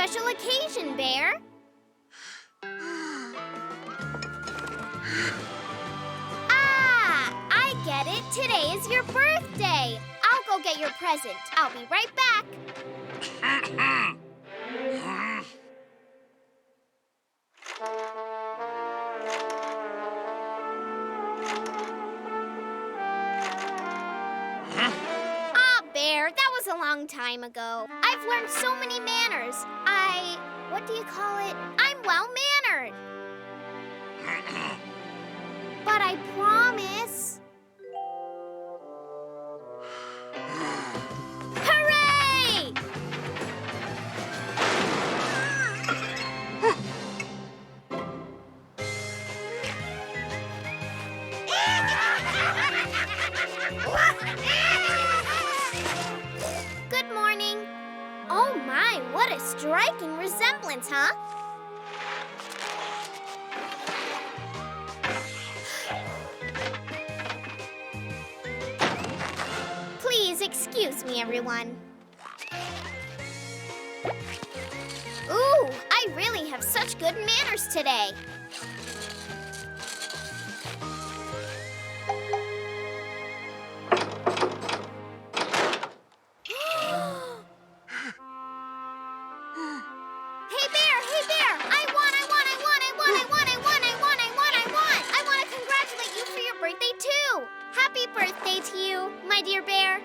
special occasion, Bear? Ah, I get it. Today is your birthday. I'll go get your present. I'll be right back. Bear, that was a long time ago. I've learned so many manners. What do you call it? I'm well-mannered. But I promise. Hooray! Good morning. Oh my, what a striking resemblance, huh? Please excuse me, everyone. Ooh, I really have such good manners today. My dear bear.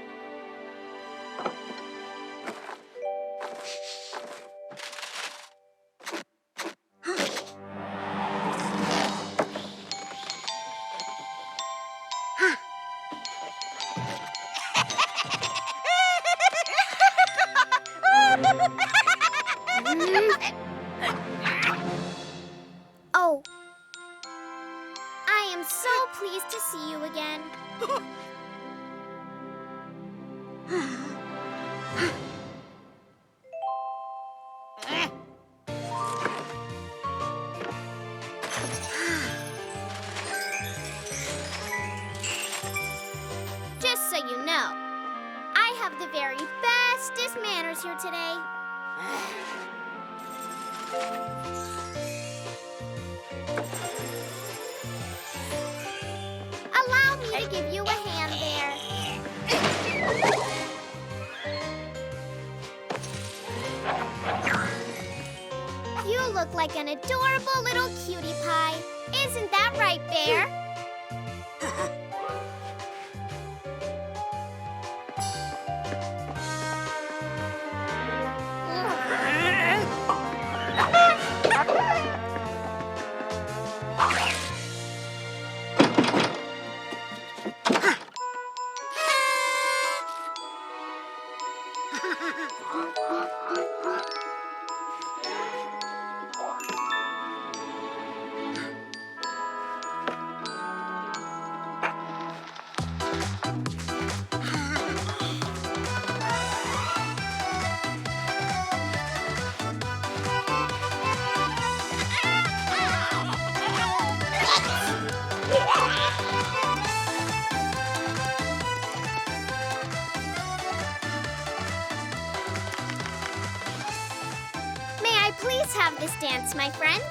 Oh, I am so pleased to see you again. Just so you know, I have the very bestest manners here today. Allow me to give you a hand there. You look like an adorable little cutie pie. Isn't that right, Bear? Please have this dance, my friend.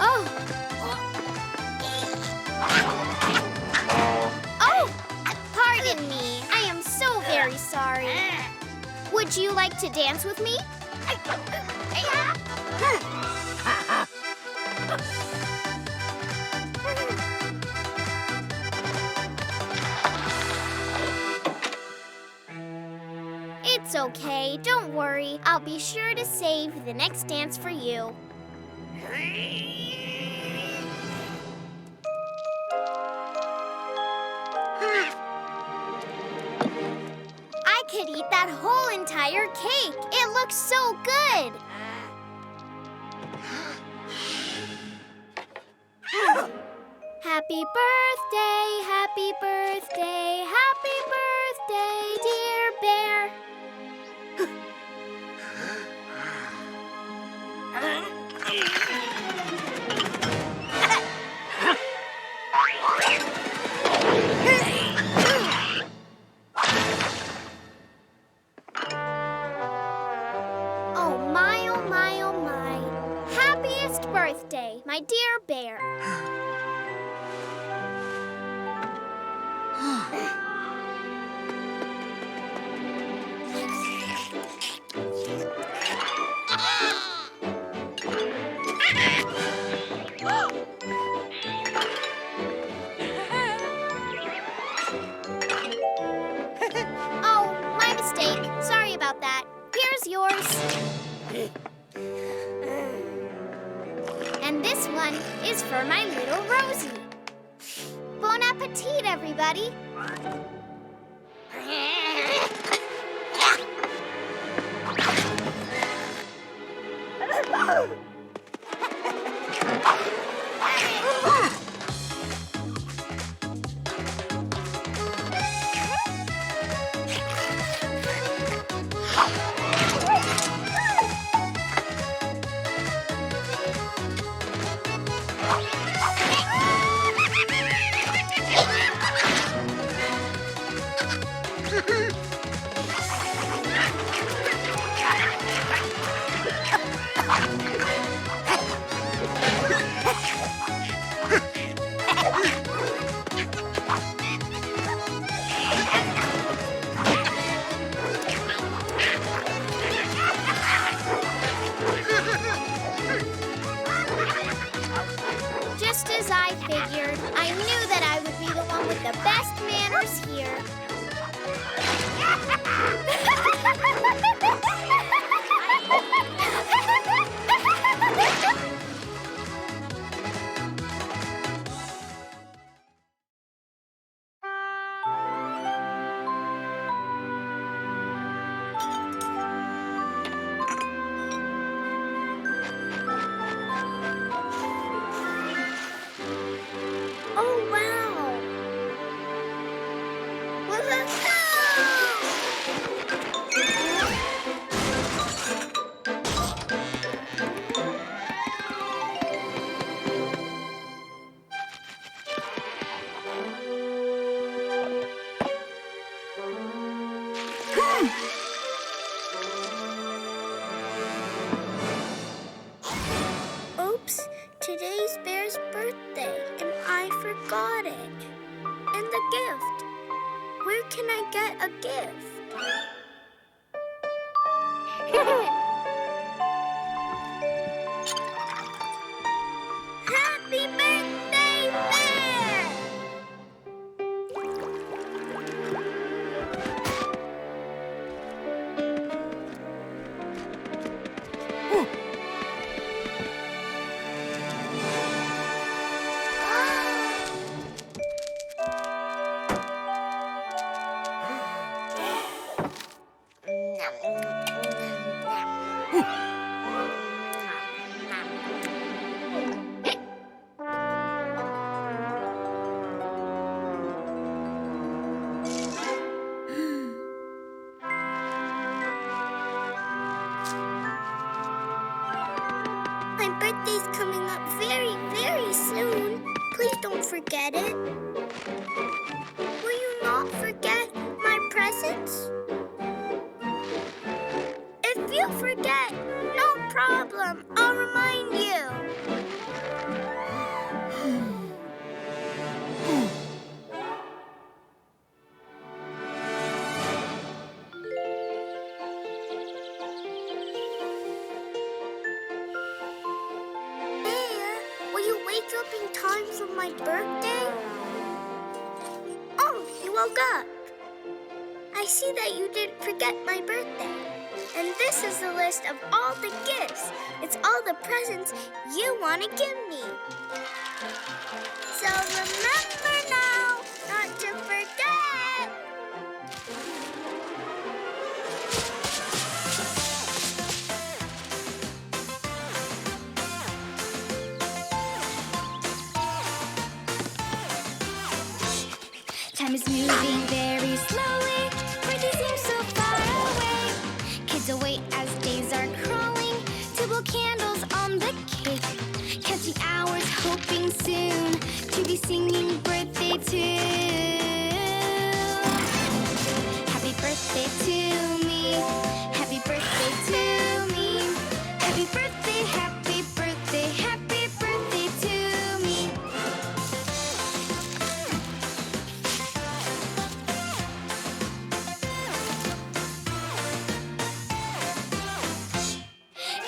Oh, pardon me. I am so very sorry. Would you like to dance with me? It's okay, don't worry. I'll be sure to save the next dance for you. I could eat that whole entire cake. It looks so good. Happy birthday, dear bear. birthday, my dear bear. Oh, my mistake. Sorry about that. Here's yours. And this one is for my little Rosie. Bon appetit, everybody. Just as I figured, I knew that I would be the one with the best manners here. Oh, wow! Oops, today's Bear's birthday, and I forgot it. And the gift. Where can I get a gift? Happy birthday, Bear! My birthday's coming up very, very soon. Please don't forget it. Will you not forget my presents? If you forget, no problem. I'll remind you. Bear, will you wake up in time for my birthday? Oh, you woke up. I see that you didn't forget my birthday. And this is the list of all the gifts. It's all the presents you want to give me. So remember now not to forget. Time is moving very slowly. Birthday seems so far away. Kids await as days are crawling to blow candles on the cake. Counting hours, hoping soon to be singing birthday tune. Happy birthday to me. Happy birthday to me. Happy birthday, happy birthday, happy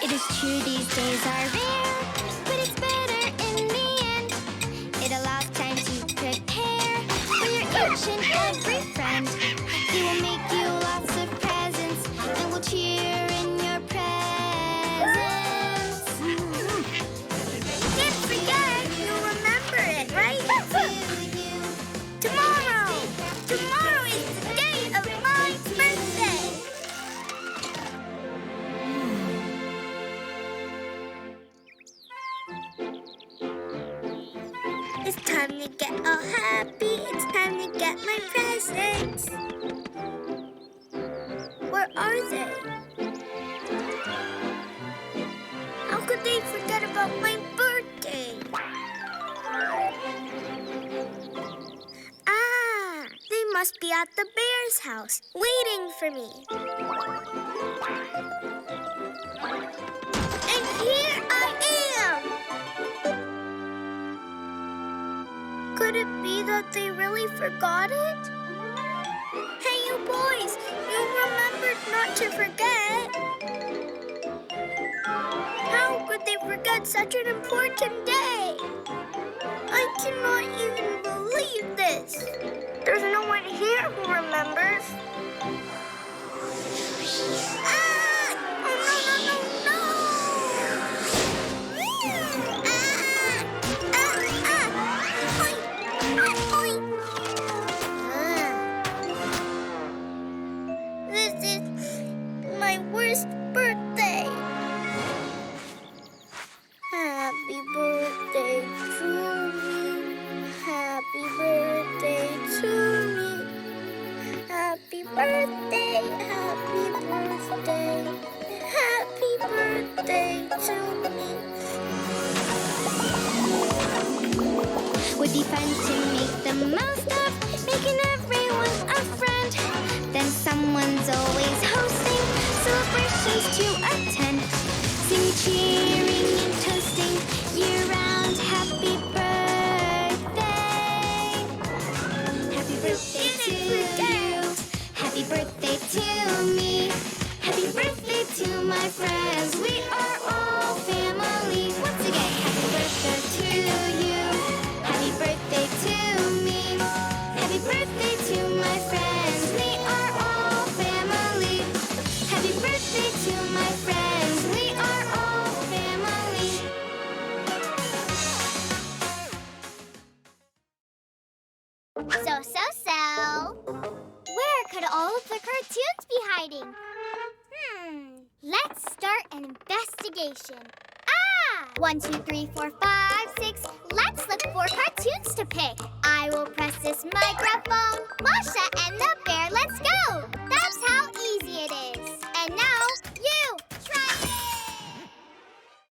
It is true these days are rare, but it's better in the end. It allows time to prepare for your each and every friend. He will make you lots of presents and will cheer in your presence. Can't forget, you'll remember it, right? Tomorrow! Tomorrow is the day of my birthday! It's time to get all happy. It's time to get my presents. Where are they? How could they forget about my birthday? Ah, they must be at the bear's house, waiting for me. And here I am! Could it be that they really forgot it? Hey, you boys, you remembered not to forget. How could they forget such an important day? I cannot even believe this. There's no one here who remembers. Ah! Oh, no, no, no, no! This is my worst birthday. Happy birthday to me. Happy birthday to me. Happy birthday, happy birthday. Happy birthday to me. Would be fun to make the most of, making everyone a friend. Then someone's always hosting celebrations to attend. Sing, cheering, and toasting year-round. Happy birthday! Happy birthday to you! Happy birthday to me! Happy birthday to my friends! We are all family! Once again, happy birthday to you! Happy birthday to me! Happy birthday to my friends! We are all family! Happy birthday to my friends! We are all family! So. Where could all of the cartoons be hiding? Let's start an investigation. Ah! 1, 2, 3, 4, 5, 6. Let's look for cartoons to pick. I will press this microphone. Masha